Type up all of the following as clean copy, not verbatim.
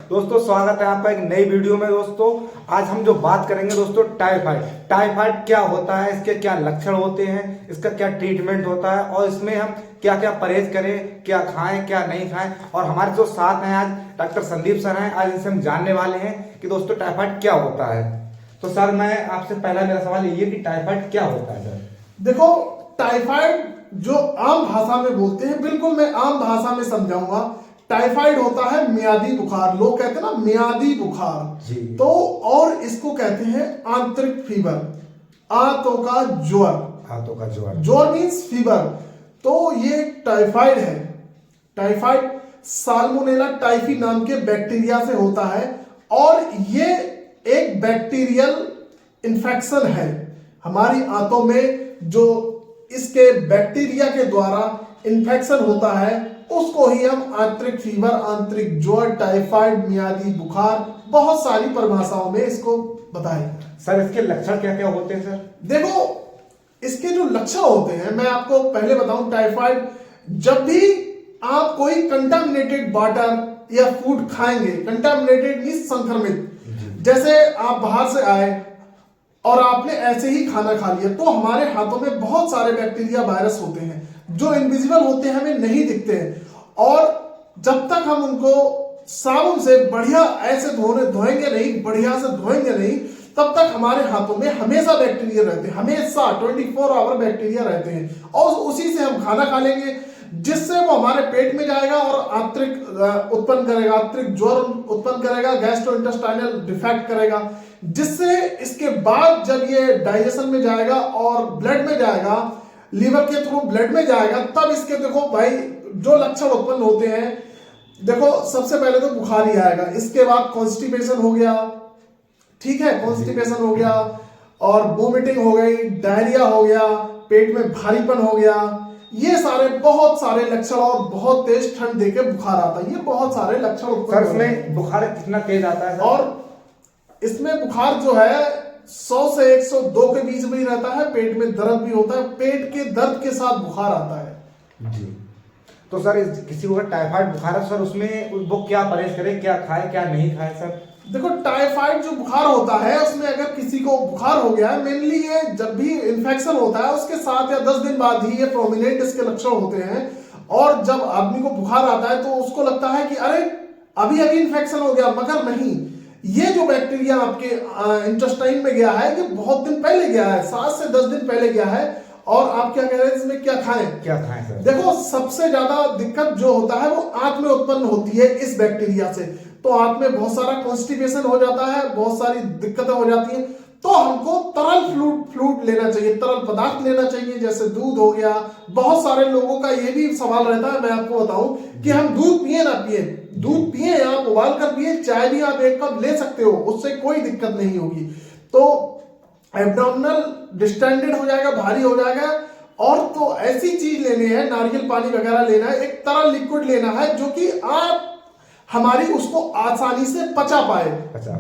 दोस्तों स्वागत है आपका एक नई वीडियो में। दोस्तों आज हम जो बात करेंगे दोस्तों टाइफाइड क्या होता है, इसके क्या लक्षण होते हैं, इसका क्या ट्रीटमेंट होता है और इसमें हम क्या क्या परहेज करें, क्या खाएं क्या नहीं खाएं। और हमारे जो साथ हैं आज डॉक्टर संदीप सर हैं, आज इनसे हम जानने वाले हैं कि दोस्तों टाइफाइड क्या होता है। तो सर मैं आपसे पहला मेरा सवाल ये कि टाइफाइड क्या होता है। सर देखो, टाइफाइड जो आम भाषा में बोलते हैं, बिल्कुल मैं आम भाषा में समझाऊंगा। टाइफाइड होता है मियादी बुखार, लोग कहते हैं ना मियादी बुखार जी। तो और इसको कहते हैं आंतरिक फीवर, आंतों का ज्वर। ज्वर मीन्स फीवर। तो ये टाइफाइड है। टाइफाइड साल्मोनेला टाइफी नाम के बैक्टीरिया से होता है और ये एक बैक्टीरियल इन्फेक्शन है। हमारी आंतों में जो इसके बैक्टीरिया के द्वारा इन्फेक्शन होता है उसको ही हम आंतरिक फीवर, आंतरिक ज्वर, टाइफाइड, मियादी बुखार, बहुत सारी परिभाषाओं में इसको बताएंगे। सर इसके लक्षण क्या क्या होते हैं। सर देखो, इसके जो लक्षण होते हैं मैं आपको पहले बताऊं। टाइफाइड, जब भी आप कोई कंटामिनेटेड वाटर या फूड खाएंगे, कंटामिनेटेड मींस संक्रमित, जैसे आप बाहर से आए और आपने ऐसे ही खाना खा लिया, तो हमारे हाथों में बहुत सारे बैक्टीरिया, वायरस होते हैं जो इनविजिबल होते हैं, हमें नहीं दिखते हैं। और जब तक हम उनको साबुन से बढ़िया ऐसे धोएंगे नहीं, तब तक हमारे हाथों में हमेशा बैक्टीरिया रहते हैं, हमेशा 24 आवर बैक्टीरिया रहते हैं। और उसी से हम खाना खा लेंगे, जिससे वो हमारे पेट में जाएगा और आंतरिक उत्पन्न करेगा, आंतरिक ज्वर उत्पन्न करेगा, गैस्ट्रोइंटेस्टाइनल डिफेक्ट करेगा, जिससे इसके बाद जब ये डाइजेशन में जाएगा और ब्लड में जाएगा, लीवर के थ्रू ब्लड में जाएगा, तब इसके देखो भाई जो लक्षण उत्पन्न होते हैं। देखो, सबसे पहले तो बुखार ही आएगा, इसके बाद कॉन्स्टिपेशन हो गया, ठीक है, कॉन्स्टिपेशन हो गया और वोमिटिंग हो गई, डायरिया हो गया, पेट में भारीपन हो गया। ये सारे बहुत सारे लक्षण, और बहुत तेज ठंड देके बुखार आता है, ये बहुत सारे लक्षण उत्पन्न। सर इसमें बुखार कितना तेज आता है। और इसमें बुखार जो है 100 से 102 के बीच में ही रहता है। पेट में दर्द भी होता है, पेट के दर्द के साथ बुखार आता है जी। तो सर किसी को टाइफाइड बुखार है सर, उसमें वो क्या परहेज करे, क्या खाए क्या नहीं खाए। सर देखो, टाइफाइड जो बुखार होता है उसमें अगर किसी को बुखार हो गया है, मेनली ये जब भी इन्फेक्शन होता है उसके 7 या 10 दिन बाद ही ये प्रोमिनेंट इसके लक्षण होते हैं। और जब आदमी को बुखार आता है तो उसको लगता है कि अरे अभी इन्फेक्शन हो गया, मगर नहीं, ये जो बैक्टीरिया आपके इंटेस्टाइन में गया है, ये बहुत दिन पहले गया है, 7 से 10 दिन पहले गया है। और आप क्या कह रहे हैं, इसमें क्या खाएं सर। देखो, सबसे ज्यादा दिक्कत जो होता है वो आंत में उत्पन्न होती है इस बैक्टीरिया से। तो आंत में बहुत सारा कॉन्स्टिपेशन हो जाता है, बहुत सारी दिक्कतें हो जाती हैं। तो हमको तरल फ्लूइड लेना चाहिए, तरल पदार्थ लेना चाहिए, जैसे दूध हो गया। बहुत सारे लोगों का ये भी सवाल रहता है, मैं आपको बताऊं, कि हम दूध पिए ना पिए। दूध पिए, आप उबाल कर पिए, चाय भी आप 1 कप ले सकते हो, उससे कोई दिक्कत नहीं होगी। तो एब्डोमिनल डिस्टेंडेड हो जाएगा, भारी हो जाएगा। और तो ऐसी चीज लेनी है, नारियल पानी वगैरह लेना है, एक तरल लिक्विड लेना है जो कि आप हमारी उसको आसानी से पचा पाए,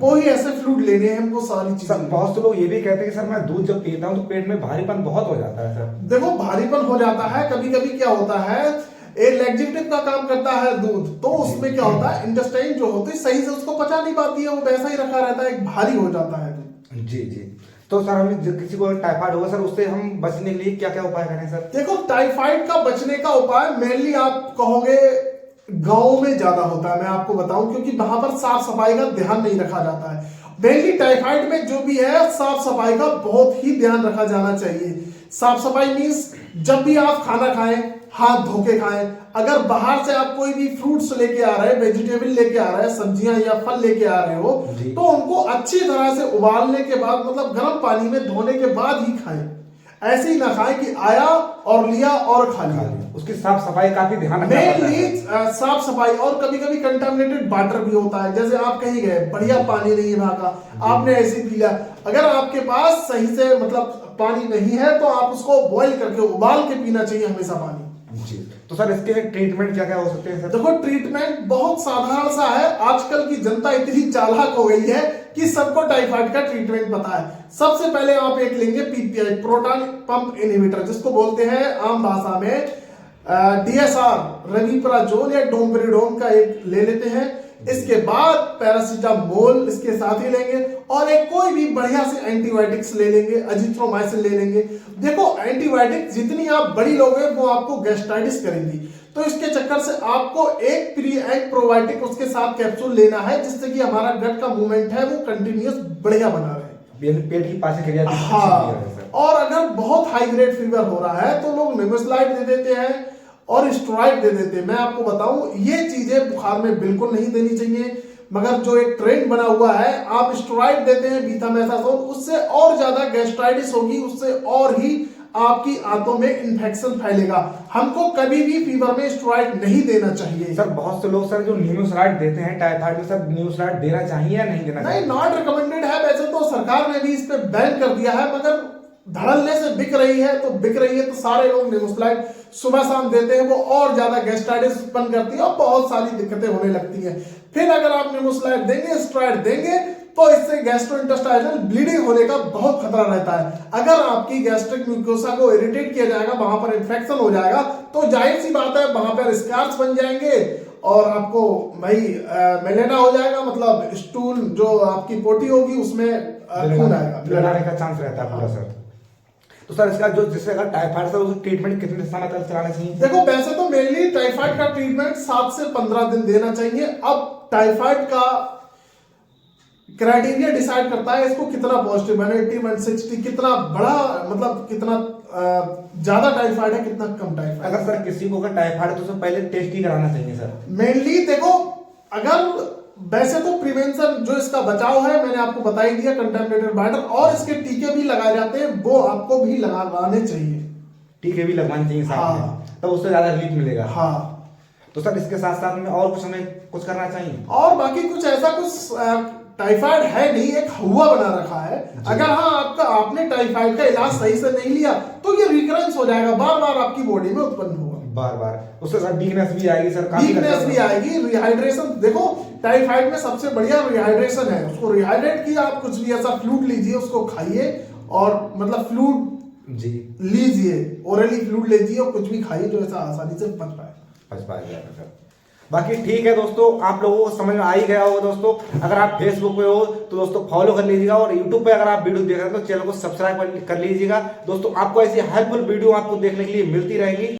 वो ही ऐसे फ्लूइड लेने हैं हमको सारी चीजें। बहुत से लोग ये भी कहते हैं कि सर मैं दूध जब पीता हूँ तो पेट में भारीपन बहुत हो जाता है। सर देखो, भारीपन हो जाता है, कभी कभी क्या होता है, एक लैक्सेटिव का काम करता है दूध, तो उसमें क्या होता है, इंटेस्टाइन जो होती है सही से उसको पचा नहीं पाती है, वो वैसा ही रखा रहता है, एक भारी हो जाता है दूध। जी। तो सर हमें किसी को टाइफाइड होगा सर, उससे हम बचने के लिए क्या क्या उपाय करें। सर देखो, टाइफाइड का बचने का उपाय मेनली आप कहोगे गांव में ज्यादा होता है, मैं आपको बताऊं, क्योंकि वहां पर साफ सफाई का ध्यान नहीं रखा जाता है। मेनली टाइफाइड में जो भी है, साफ सफाई का बहुत ही ध्यान रखा जाना चाहिए। साफ सफाई मीन्स जब भी आप खाना खाएं, हाथ धो के खाएं। अगर बाहर से आप कोई भी फ्रूट्स लेके आ रहे हैं, वेजिटेबल लेके आ रहे हैं, सब्जियां या फल लेके आ रहे हो, तो उनको अच्छी तरह से उबालने के बाद, मतलब गर्म पानी में धोने के बाद ही खाएं। ऐसे ही ना खाएं कि आया और लिया और खा लिया। उसकी साफ सफाई काफी ध्यान रखना पड़ता है। साफ सफाई, और कभी कभी कंटामिनेटेड वाटर भी होता है, जैसे आप कहीं गए, बढ़िया पानी नहीं है वहां का, आपने ऐसे पी लिया। अगर आपके पास सही से मतलब पानी नहीं है तो आप उसको बॉईल करके, उबाल के पीना चाहिए हमेशा पानी। जी। तो सर इसके ट्रीटमेंट क्या क्या हो सकते हैं। सर देखो, ट्रीटमेंट बहुत साधारण सा है। आजकल की जनता इतनी चालाक हो गई है कि सबको टाइफाइड का ट्रीटमेंट पता है। सबसे पहले आप एक लेंगे पीपीआई, प्रोटॉन पंप इनहिबिटर, जिसको बोलते हैं आम भाषा में DSR, रविप्राजोल या डोमपेरिडोन का एक ले लेते हैं। इसके बाद पैरासीटामोल इसके साथ ही लेंगे और एक कोई भी बढ़िया से एंटीबायोटिक्स ले लेंगे, अजिथ्रोमाइसिन ले लेंगे। देखो एंटीबायोटिक जितनी आप बड़ी लोगे वो आपको गैस्ट्राइटिस करेंगी, तो इसके चक्कर से आपको एक प्री एंड प्रोबायोटिक उसके साथ कैप्सूल लेना है, जिससे कि हमारा गट का मूवमेंट है वो कंटिन्यूअस बढ़िया बना रहे, पेट की पाचन क्रिया। हाँ, और अगर बहुत हाई ग्रेड फीवर हो रहा है तो लोग निमोस्लाइड दे देते हैं और स्टेरॉइड दे देते हैं। मैं आपको बताऊं ये चीजें बुखार में बिल्कुल नहीं देनी चाहिए, मगर जो एक ट्रेंड बना हुआ है आप स्टेरॉइड देते हैं बीटामेथासोन, उससे और ज्यादा गैस्ट्राइटिस होगी, उससे और ही आपकी आंतों में इन्फेक्शन फैलेगा। हमको कभी भी फीवर में स्टेरॉइड नहीं देना चाहिए। सर बहुत से लोग सर जो निमोस्लाइड देते हैं टाइफाइड में, सर निमोस्लाइड देना चाहिए या नहीं देना चाहिए? नहीं, नॉट रिकमेंडेड है। वैसे तो सरकार ने भी इस पे बैन कर दिया है, मगर धड़ल्ले से बिक रही है तो बिक रही है, तो सारे लोग निमोस्लाइड सुबह शाम देते हैं, वो और ज्यादा गैस्ट्राइटिस उत्पन्न करती है और बहुत सारी दिक्कतें होने लगती हैं। फिर अगर आप निमोस्लाइड देंगे, स्टेरॉइड देंगे, तो इससे गैस्ट्रोइंटेस्टाइनल ब्लीडिंग होने का बहुत खतरा रहता है। अगर आपकी गैस्ट्रिक म्यूकोसा को इरिटेट किया जाएगा, वहां पर इन्फेक्शन हो जाएगा, तो जाहिर सी बात है वहां पर स्कार्स बन जाएंगे और आपको भाई मेलेना हो जाएगा, मतलब स्टूल जो आपकी पोटी होगी उसमें खून आएगा, ब्लड आने का चांस रहता है पूरा सर। तो सर इसका जो जिससे अगर टाइफाइड से उसकी ट्रीटमेंट कितने समय तक चलाना चाहिए? देखो वैसे तो मेनली टाइफाइड का ट्रीटमेंट 7 से 15 दिन देना चाहिए। अब टाइफाइड का क्राइटेरिया डिसाइड करता है इसको कितना पॉजिटिव 180 160 कितना बड़ा, मतलब कितना ज्यादा टाइफाइड है, कितना कम टाइफाइड। अगर सर किसी को अगर टाइफाइड है तो उससे पहले टेस्ट ही कराना चाहिए सर? मेनली देखो, अगर वैसे तो प्रिवेंशन जो इसका बचाव है मैंने आपको बता ही दिया, कंटामिनेटेड वाटर, और इसके टीके भी लगाए जाते हैं, वो आपको भी लगाने चाहिए। टीके भी लगवाने चाहिए साथ में, तब तो उससे ज्यादा रिलीफ मिलेगा। हाँ, तो सर इसके साथ साथ में और कुछ हमें कुछ करना चाहिए? और बाकी कुछ ऐसा कुछ टाइफाइड है नहीं, एक हुआ बना रखा है। अगर हाँ आपने टाइफाइड का इलाज सही से नहीं लिया तो ये रिकरेंस हो जाएगा, बार बार आपकी बॉडी में उत्पन्न होगा, बार बार। उससे सर वीकनेस भी आएगी सर, वीकनेस भी आएगी, रिहाइड्रेशन। देखो टाइफाइड में सबसे बढ़िया रिहाइड्रेशन है, उसको रिहाइड्रेट किया, आप कुछ भी ऐसा फ्लूइड लीजिए, उसको खाइए, और मतलब फ्लूइड जी लीजिए, ओरली फ्लूइड लीजिए और कुछ भी खाइए जो ऐसा आसानी से पच पाए। सर बाकी ठीक है दोस्तों, आप लोगों को समझ में आ ही गया होगा दोस्तों। अगर आप फेसबुक पे हो तो दोस्तों फॉलो कर लीजिएगा, और यूट्यूब पे अगर आप वीडियो देख रहे हैं तो चैनल को सब्सक्राइब कर लीजिएगा दोस्तों। आपको ऐसी हेल्पफुल वीडियो आपको देखने के लिए मिलती रहेगी।